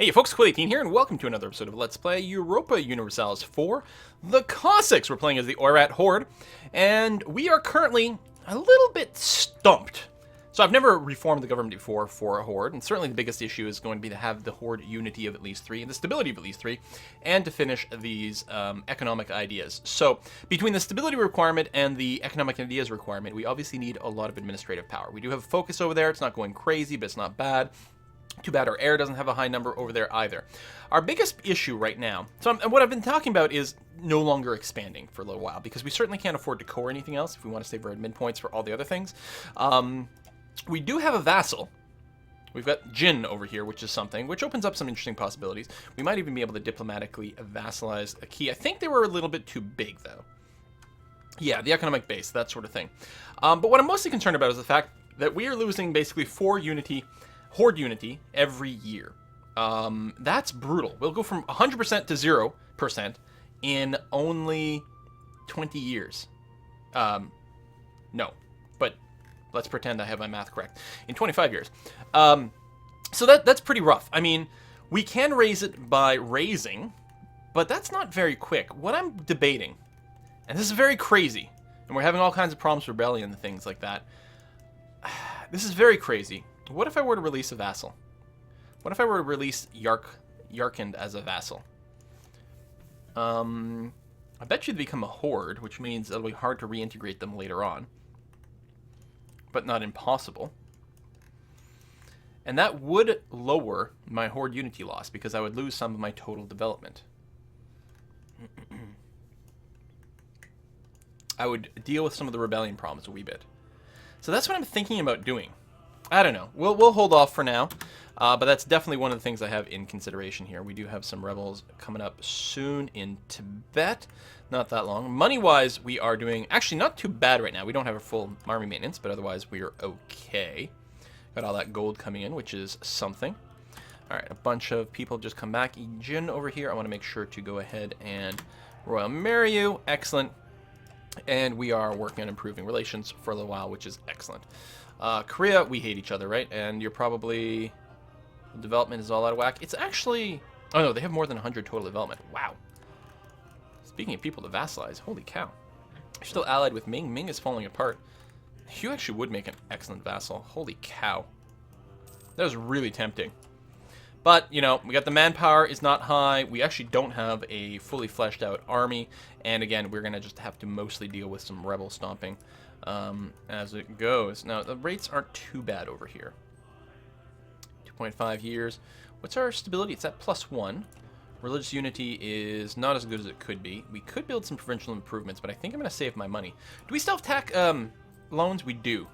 Hey folks, Quill18 here, and welcome to another episode of Let's Play Europa Universalis 4, the Cossacks. We're playing as the Oirat Horde, and we are currently a little bit stumped. So I've never reformed the government before for a Horde, and certainly the biggest issue is going to be to have the Horde unity of at least 3, and the stability of at least 3, and to finish these economic ideas. So between the stability requirement and the economic ideas requirement, we obviously need a lot of administrative power. We do have focus over there. It's not going crazy, but it's not bad. Too bad our air doesn't have a high number over there either. Our biggest issue right now, and what I've been talking about is no longer expanding for a little while, because we certainly can't afford to core anything else if we want to save our admin points for all the other things. We do have a vassal. We've got Jin over here, which is something, which opens up some interesting possibilities. We might even be able to diplomatically vassalize a key. I think they were a little bit too big, though. Yeah, the economic base, that sort of thing. But what I'm mostly concerned about is the fact that we are losing basically 4 unity Horde unity every year. That's brutal. We'll go from 100% to 0% in only 20 years. No, but let's pretend I have my math correct. In 25 years. So that's pretty rough. I mean, we can raise it by raising, but that's not very quick. What I'm debating, and this is very crazy, and we're having all kinds of problems with rebellion and things like that. This is very crazy. What if I were to release a vassal? What if I were to release Yarkand as a vassal? I bet you'd become a horde, which means it'll be hard to reintegrate them later on. But not impossible. And that would lower my horde unity loss, because I would lose some of my total development. I would deal with some of the rebellion problems a wee bit. So that's what I'm thinking about doing. I don't know. We'll hold off for now, but that's definitely one of the things I have in consideration here. We do have some rebels coming up soon in Tibet. Not that long. Money-wise, we are doing actually not too bad right now. We don't have a full army maintenance, but otherwise we are okay. Got all that gold coming in, which is something. All right, a bunch of people have just come back. Jin over here, I want to make sure to go ahead and royal marry you. Excellent. And we are working on improving relations for a little while, which is excellent. Korea, we hate each other, right? And you're probably... Development is all out of whack. It's actually... Oh, no, they have more than 100 total development. Wow. Speaking of people to vassalize, holy cow. You're still allied with Ming. Ming is falling apart. You actually would make an excellent vassal. Holy cow. That was really tempting. But, you know, we got the manpower is not high. We actually don't have a fully fleshed out army. And again, we're going to just have to mostly deal with some rebel stomping as it goes. Now, the rates aren't too bad over here. 2.5 years. What's our stability? It's at +1. Religious unity is not as good as it could be. We could build some provincial improvements, but I think I'm going to save my money. Do we still have TAC loans? We do.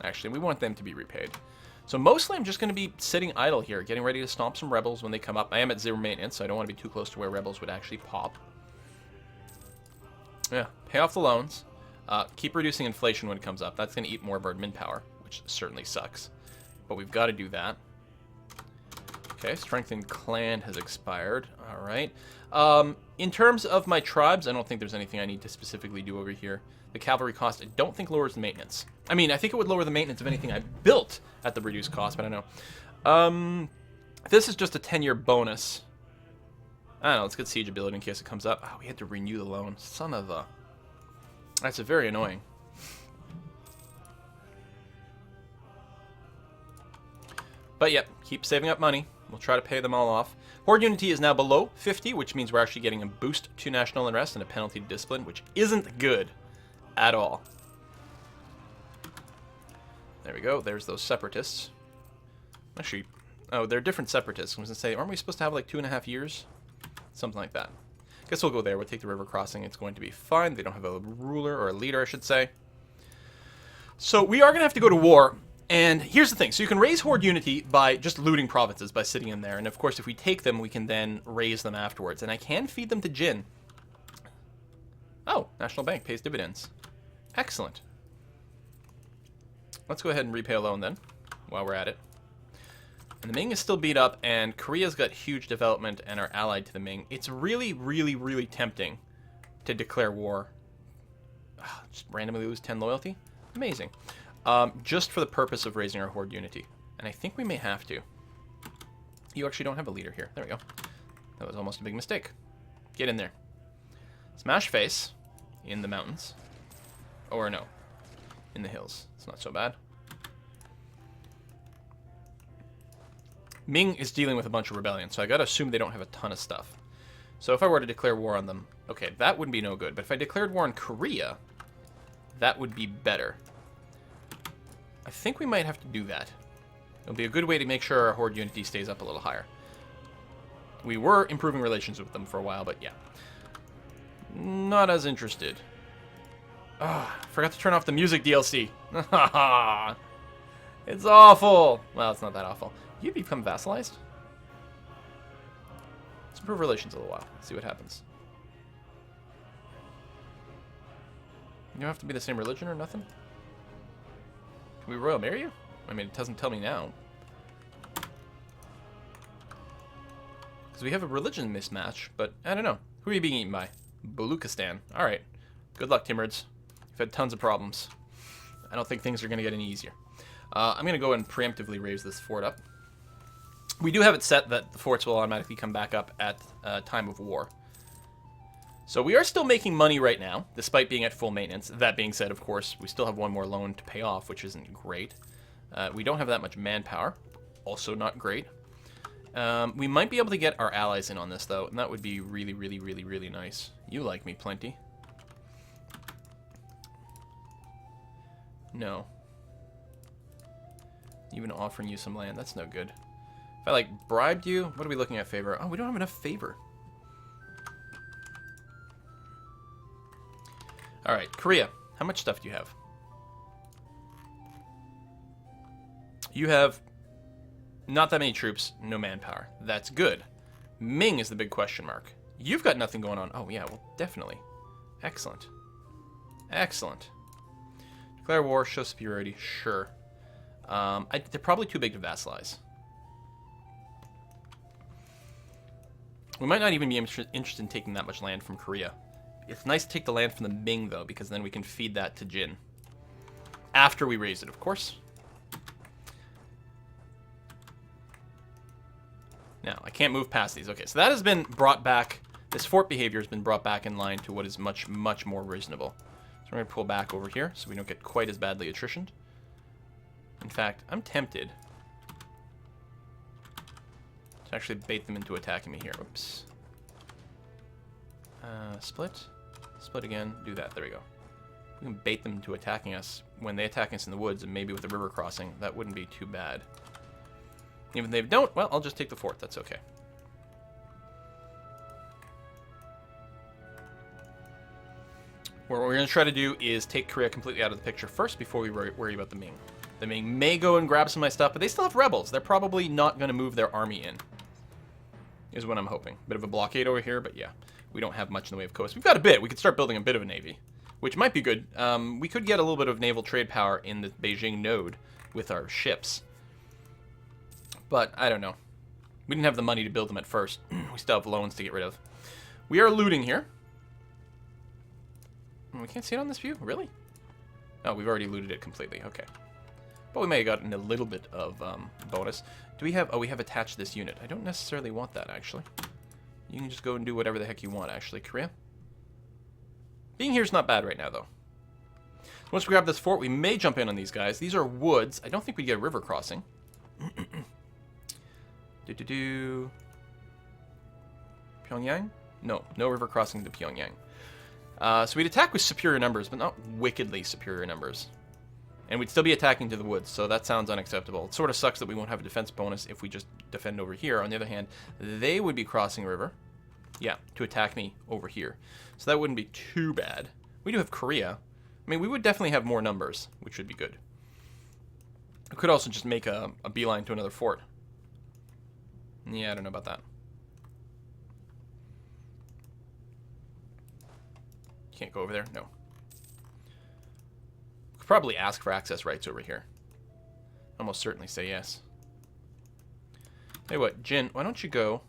Actually, we want them to be repaid. So mostly I'm just going to be sitting idle here, getting ready to stomp some rebels when they come up. I am at 0 maintenance, so I don't want to be too close to where rebels would actually pop. Yeah, pay off the loans. Keep reducing inflation when it comes up. That's going to eat more of our admin power, which certainly sucks. But we've got to do that. Okay, strengthened clan has expired. All right. In terms of my tribes, I don't think there's anything I need to specifically do over here. The cavalry cost, I don't think lowers the maintenance. I mean, I think it would lower the maintenance of anything I built at the reduced cost, but I don't know. This is just a 10-year bonus. I don't know, let's get siege ability in case it comes up. Oh, we had to renew the loan. Son of a... That's very annoying. But yep, keep saving up money. We'll try to pay them all off. Horde unity is now below 50, which means we're actually getting a boost to national unrest and a penalty to discipline, which isn't good at all. There we go. There's those separatists. Actually, oh, they're different separatists. I was going to say, aren't we supposed to have like 2.5 years? Something like that. Guess we'll go there. We'll take the river crossing. It's going to be fine. They don't have a ruler or a leader, I should say. So we are going to have to go to war. And here's the thing. So you can raise Horde unity by just looting provinces, by sitting in there. And of course, if we take them, we can then raise them afterwards. And I can feed them to Jin. Oh, National Bank pays dividends. Excellent. Let's go ahead and repay a loan then, while we're at it. And the Ming is still beat up, and Korea's got huge development and are allied to the Ming. It's really, really, really tempting to declare war. Just randomly lose 10 loyalty? Amazing. Just for the purpose of raising our Horde unity. And I think we may have to. You actually don't have a leader here. There we go. That was almost a big mistake. Get in there. Smash face in the mountains. Or no, in the hills. It's not so bad. Ming is dealing with a bunch of rebellion, so I gotta assume they don't have a ton of stuff. So if I were to declare war on them, okay, that wouldn't be no good. But if I declared war on Korea, that would be better. I think we might have to do that. It'll be a good way to make sure our Horde unity stays up a little higher. We were improving relations with them for a while, but yeah. Not as interested. Ah, forgot to turn off the music DLC. It's awful. Well, it's not that awful. You become vassalized? Let's improve relations a little while. See what happens. You don't have to be the same religion or nothing? Can we royal marry you? I mean, it doesn't tell me now. Because we have a religion mismatch, but I don't know. Who are you being eaten by? Baluchistan. Alright. Good luck, Timurids. You've had tons of problems. I don't think things are going to get any easier. I'm going to go and preemptively raise this fort up. We do have it set that the forts will automatically come back up at time of war. So we are still making money right now, despite being at full maintenance. That being said, of course, we still have one more loan to pay off, which isn't great. We don't have that much manpower. Also not great. We might be able to get our allies in on this, though, and that would be really, really, really, really nice. You like me plenty. No. Even offering you some land, that's no good. If I, like, bribed you, what are we looking at favor? Oh, we don't have enough favor. Alright, Korea. How much stuff do you have? You have not that many troops, no manpower. That's good. Ming is the big question mark. You've got nothing going on. Oh, yeah, well, definitely. Excellent. Excellent. Declare war, show superiority. Sure. They're probably too big to vassalize. We might not even be interested in taking that much land from Korea. It's nice to take the land from the Ming, though, because then we can feed that to Jin. After we raise it, of course. Now, I can't move past these. Okay, so that has been brought back. This fort behavior has been brought back in line to what is much, much more reasonable. So we're going to pull back over here so we don't get quite as badly attritioned. In fact, I'm tempted to actually bait them into attacking me here. Oops. Split. Split again. Do that. There we go. We can bait them into attacking us when they attack us in the woods and maybe with the river crossing. That wouldn't be too bad. Even if they don't, well, I'll just take the fort. That's okay. What we're going to try to do is take Korea completely out of the picture first before we worry about the Ming. The Ming may go and grab some of my stuff, but they still have rebels. They're probably not going to move their army in, is what I'm hoping. Bit of a blockade over here, but yeah. We don't have much in the way of coast. We've got a bit. We could start building a bit of a navy, which might be good. We could get a little bit of naval trade power in the Beijing node with our ships. But I don't know. We didn't have the money to build them at first. We still have loans to get rid of. We are looting here. We can't see it on this view? Really? Oh, we've already looted it completely. Okay. But we may have gotten a little bit of bonus. Do we have... Oh, we have attached this unit. I don't necessarily want that, actually. You can just go and do whatever the heck you want, actually, Korea. Being here is not bad right now, though. Once we grab this fort, we may jump in on these guys. These are woods. I don't think we'd get a river crossing. Pyongyang? No, no river crossing to Pyongyang. So we'd attack with superior numbers, but not wickedly superior numbers. And we'd still be attacking to the woods, so that sounds unacceptable. It sort of sucks that we won't have a defense bonus if we just defend over here. On the other hand, they would be crossing a river. Yeah, to attack me over here. So that wouldn't be too bad. We do have Korea. I mean, we would definitely have more numbers, which would be good. We could also just make a beeline to another fort. Yeah, I don't know about that. Can't go over there? No. Could probably ask for access rights over here. Almost certainly say yes. Hey, what, Jin, why don't you go?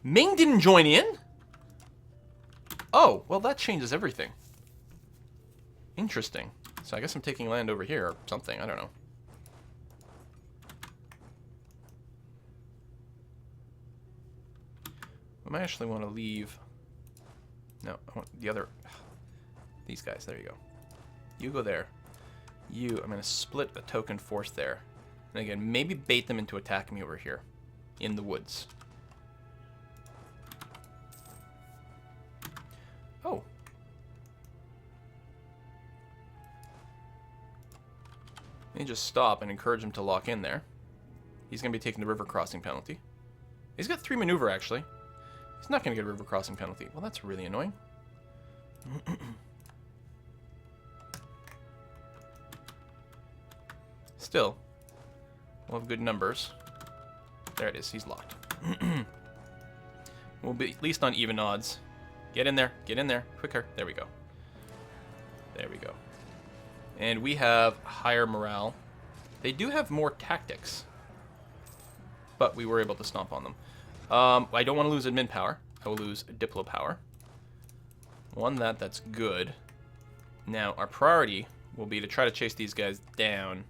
Ming didn't join in? Oh, well, that changes everything. Interesting. So I guess I'm taking land over here or something. I don't know. I might actually want to leave... No, I want the other... These guys, there you go. You go there. You, I'm going to split a token force there. And again, maybe bait them into attacking me over here. In the woods. Oh. Let me just stop and encourage him to lock in there. He's going to be taking the river crossing penalty. He's got 3 maneuver, actually. He's not going to get a river crossing penalty. Well, that's really annoying. Still, we'll have good numbers. There it is. He's locked. We'll be at least on even odds. Get in there. Get in there. Quicker. There we go. There we go. And we have higher morale. They do have more tactics. But we were able to stomp on them. I don't want to lose admin power. I will lose diplo power. That's good. Now, our priority will be to try to chase these guys down.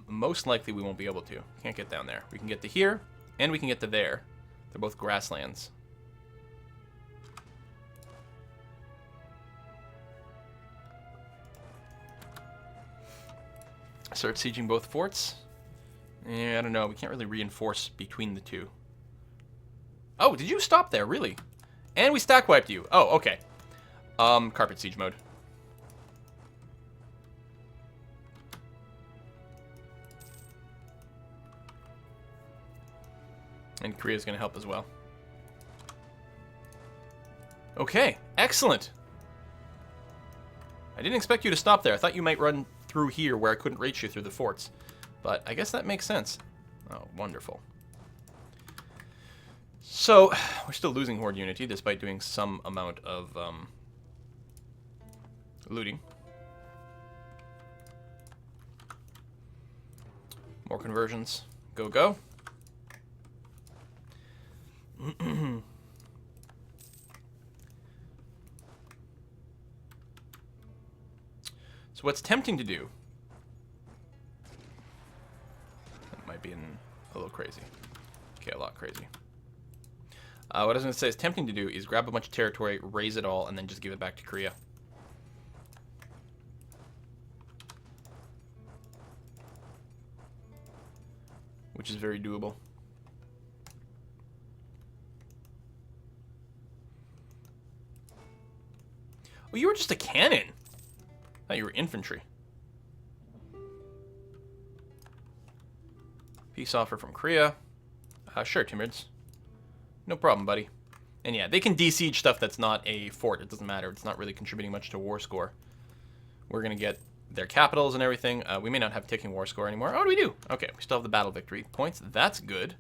Most likely we won't be able to. Can't get down there. We can get to here, and we can get to there. They're both grasslands. Start sieging both forts. Yeah, I don't know. We can't really reinforce between the two. Oh, did you stop there? Really? And we stack wiped you. Oh, okay. Carpet siege mode. And Korea's going to help as well. Okay, excellent. I didn't expect you to stop there. I thought you might run through here where I couldn't reach you through the forts. But I guess that makes sense. Oh, wonderful. So, we're still losing Horde unity despite doing some amount of looting. More conversions. Go, go. So what's tempting to do... That might be a little crazy. Okay, a lot crazy. What I was going to say is tempting to do is grab a bunch of territory, raise it all, and then just give it back to Korea. Which is very doable. Oh, you were just a cannon. I thought you were infantry. Peace offer from Korea. Sure, Timids. No problem, buddy. And yeah, they can de-siege stuff that's not a fort. It doesn't matter. It's not really contributing much to war score. We're going to get their capitals and everything. We may not have ticking war score anymore. Oh, we do. Okay, we still have the battle victory points. That's good.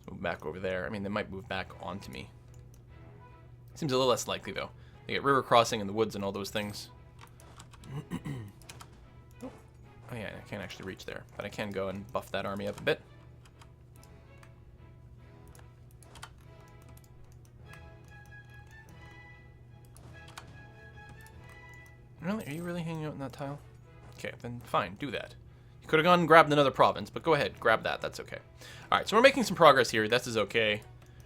Move back over there. I mean, they might move back onto me. Seems a little less likely, though. They get river crossing in the woods and all those things. Oh yeah, I can't actually reach there. But I can go and buff that army up a bit. Really? Are you really hanging out in that tile? Okay, then fine, do that. You could have gone and grabbed another province, but go ahead, grab that. That's okay. Alright, so we're making some progress here. This is okay.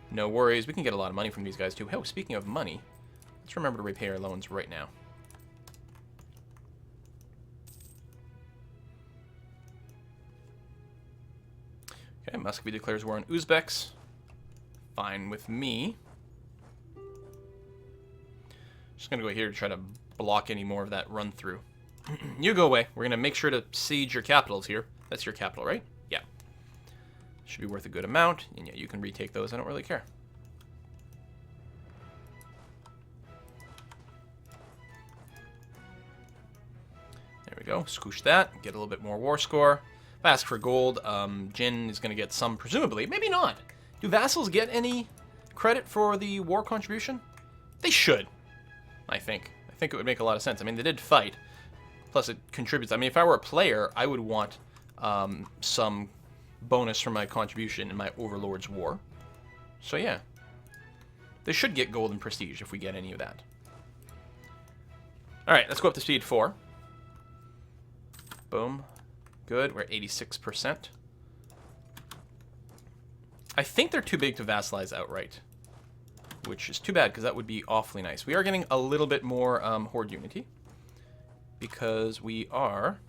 No worries. We can get a lot of money from these guys, too. Oh, speaking of money, let's remember to repay our loans right now. Okay, Muscovy declares war on Uzbeks. Fine with me. Just going to go here to try to block any more of that run-through. You go away. We're going to make sure to siege your capitals here. That's your capital, right? Yeah. Should be worth a good amount. And yeah, you can retake those. I don't really care. There we go. Scoosh that. Get a little bit more war score. If I ask for gold, Jin is going to get some, presumably. Maybe not. Do vassals get any credit for the war contribution? They should, I think. I think it would make a lot of sense. I mean, they did fight. Plus, it contributes. I mean, if I were a player, I would want some bonus for my contribution in my Overlord's War. So, yeah. They should get gold and prestige if we get any of that. Alright, let's go up to speed 4. Boom. Good. We're at 86%. I think they're too big to vassalize outright, which is too bad because that would be awfully nice. We are getting a little bit more Horde unity because we are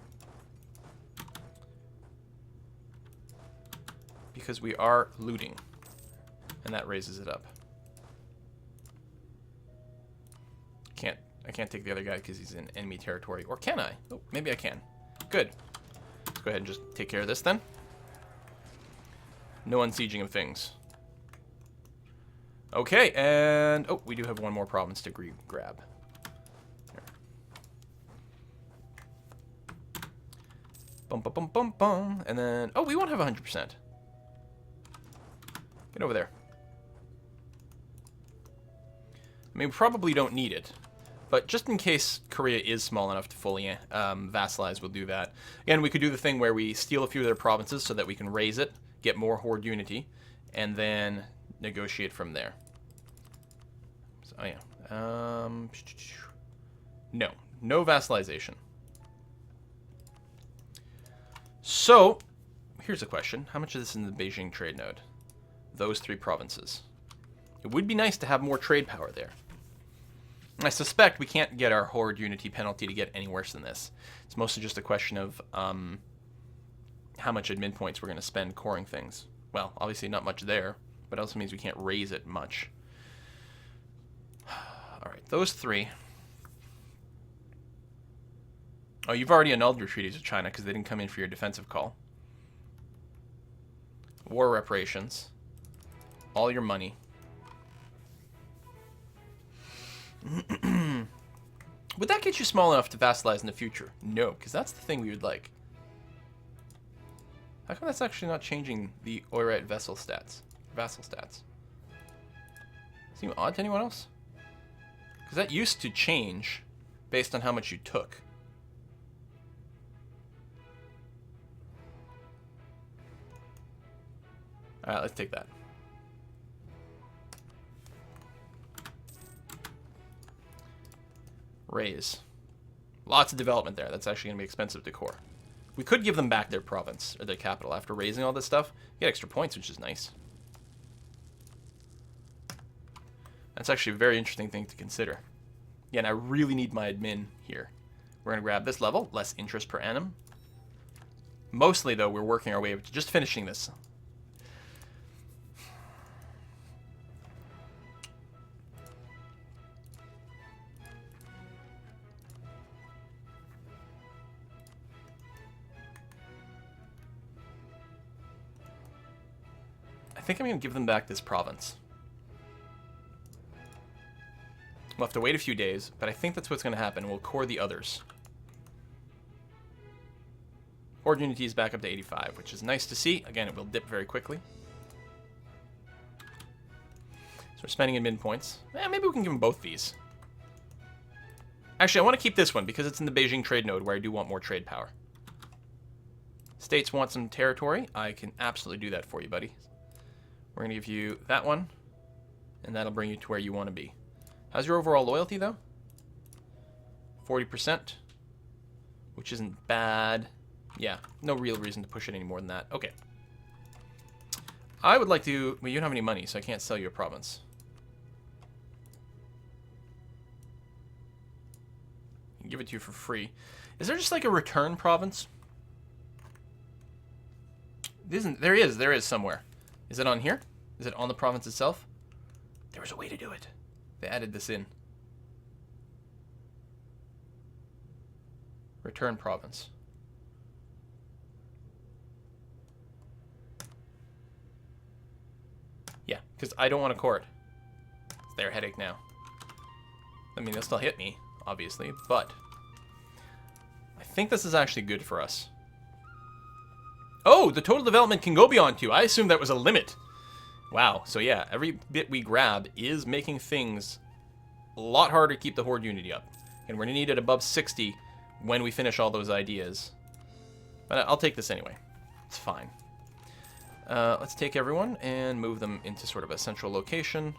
looting, and that raises it up. I can't take the other guy because he's in enemy territory, or can I? Oh, maybe I can. Good. Let's go ahead and just take care of this then. No unsieging of things. Okay, and... oh, we do have one more province to grab. Here. Bum, bum, bum, bum, bum. And then... oh, we won't have 100%. Get over there. I mean, we probably don't need it. But just in case Korea is small enough to fully vassalize, we'll do that. Again, we could do the thing where we steal a few of their provinces so that we can raise it, get more Horde unity, and then negotiate from there. So, oh yeah. No vassalization. So, here's a question. How much of this is in the Beijing trade node? Those 3 provinces. It would be nice to have more trade power there. I suspect we can't get our Horde unity penalty to get any worse than this. It's mostly just a question of how much admin points we're going to spend coring things. Well, obviously not much there, but it also means we can't raise it much. Alright, those 3. Oh, you've already annulled your treaties with China because they didn't come in for your defensive call. War reparations. All your money. Would that get you small enough to vassalize in the future? No, because that's the thing we would like. How come that's actually not changing the Oirat vassal stats? Seem odd to anyone else? Because that used to change based on how much you took. Alright, let's take that. Raise. Lots of development there. That's actually going to be expensive to core. We could give them back their province, or their capital, after raising all this stuff. Get extra points, which is nice. That's actually a very interesting thing to consider. Again, I really need my admin here. We're going to grab this level, less interest per annum. Mostly, though, we're working our way up to just finishing this. I think I'm going to give them back this province. We'll have to wait a few days, but I think that's what's going to happen. We'll core the others. Horde unity is back up to 85, which is nice to see. Again, it will dip very quickly. So we're spending admin points. Maybe we can give them both these. Actually, I want to keep this one because it's in the Beijing trade node where I do want more trade power. States want some territory. I can absolutely do that for you, buddy. We're going to give you that one, and that'll bring you to where you want to be. How's your overall loyalty, though? 40%, which isn't bad. Yeah, no real reason to push it any more than that. Okay. I would like to... well, you don't have any money, so I can't sell you a province. I can give it to you for free. Is there just like a return province? There is somewhere. Is it on here? Is it on the province itself? There was a way to do it. They added this in. Return province. Yeah, because I don't want to core it. It's their headache now. I mean, they'll still hit me, obviously, but I think this is actually good for us. Oh, the total development can go beyond 2. I assumed that was a limit. Wow, so yeah, every bit we grab is making things a lot harder to keep the Horde unity up. And we're going to need it above 60 when we finish all those ideas. But I'll take this anyway. It's fine. Let's take everyone and move them into sort of a central location.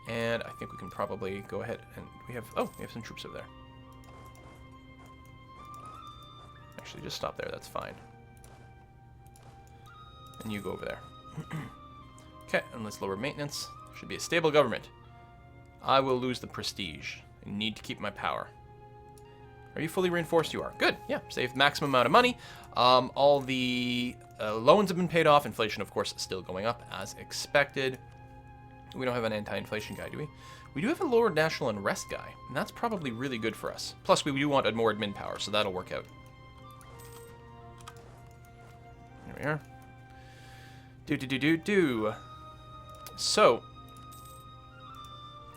And I think we can probably go ahead and we have some troops over there. Actually, just stop there. That's fine. And you go over there. Okay, and let's lower maintenance. Should be a stable government. I will lose the prestige. I need to keep my power. Are you fully reinforced? You are. Good. Yeah, saved maximum amount of money. All the loans have been paid off. Inflation, of course, still going up as expected. We don't have an anti-inflation guy, do we? We do have a lower national unrest guy, and that's probably really good for us. Plus, we do want more admin power, so that'll work out. There we are. So,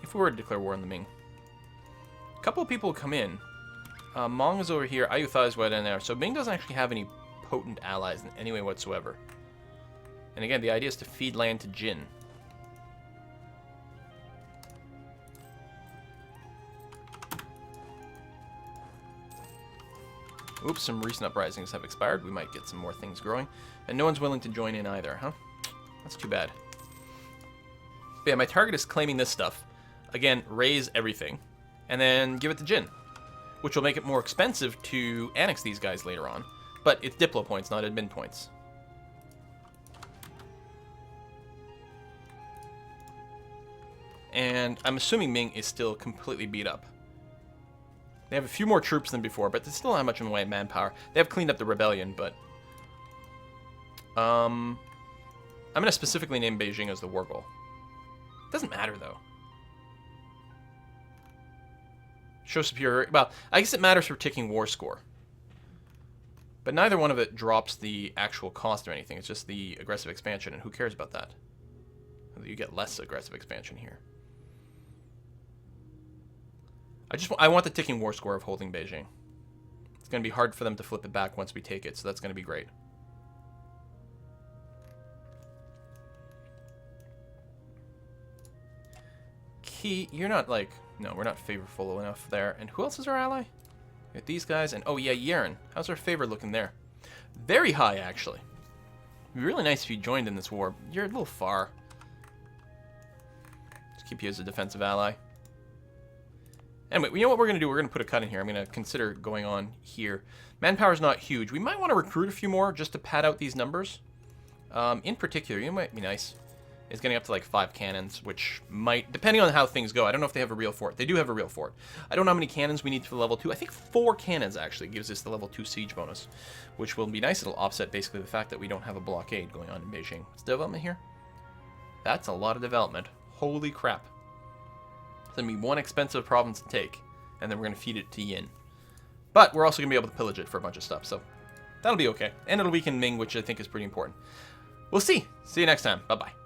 if we were to declare war on the Ming, a couple of people come in. Mong is over here, Ayutthaya is right in there, so Ming doesn't actually have any potent allies in any way whatsoever. And again, the idea is to feed land to Jin. Oops, some recent uprisings have expired. We might get some more things growing. And no one's willing to join in either, huh? That's too bad. But yeah, my target is claiming this stuff. Again, raise everything. And then give it to Jin. Which will make it more expensive to annex these guys later on. But it's Diplo points, not admin points. And I'm assuming Ming is still completely beat up. They have a few more troops than before, but they still don't have much in the way of manpower. They have cleaned up the rebellion, but... I'm going to specifically name Beijing as the war goal. Doesn't matter, though. Show superiority. Well, I guess it matters for ticking war score. But neither one of it drops the actual cost or anything. It's just the aggressive expansion, and who cares about that? You get less aggressive expansion here. I want the ticking war score of holding Beijing. It's going to be hard for them to flip it back once we take it, so that's going to be great. Key, you're not like... No, we're not favorable enough there. And who else is our ally? We got these guys, and oh yeah, Yeren. How's our favor looking there? Very high, actually. It'd be really nice if you joined in this war. You're a little far. Just keep you as a defensive ally. Anyway, you know what we're going to do? We're going to put a cut in here. I'm going to consider going on here. Manpower's not huge. We might want to recruit a few more just to pad out these numbers. In particular, you know what might be nice? Is getting up to like 5 cannons, which might, depending on how things go. I don't know if they have a real fort. They do have a real fort. I don't know how many cannons we need for level 2. I think 4 cannons actually gives us the level 2 siege bonus, which will be nice. It'll offset basically the fact that we don't have a blockade going on in Beijing. What's development here? That's a lot of development. Holy crap. It's going to be one expensive province to take, and then we're going to feed it to Yin. But we're also going to be able to pillage it for a bunch of stuff, so that'll be okay. And it'll weaken Ming, which I think is pretty important. We'll see. See you next time. Bye-bye.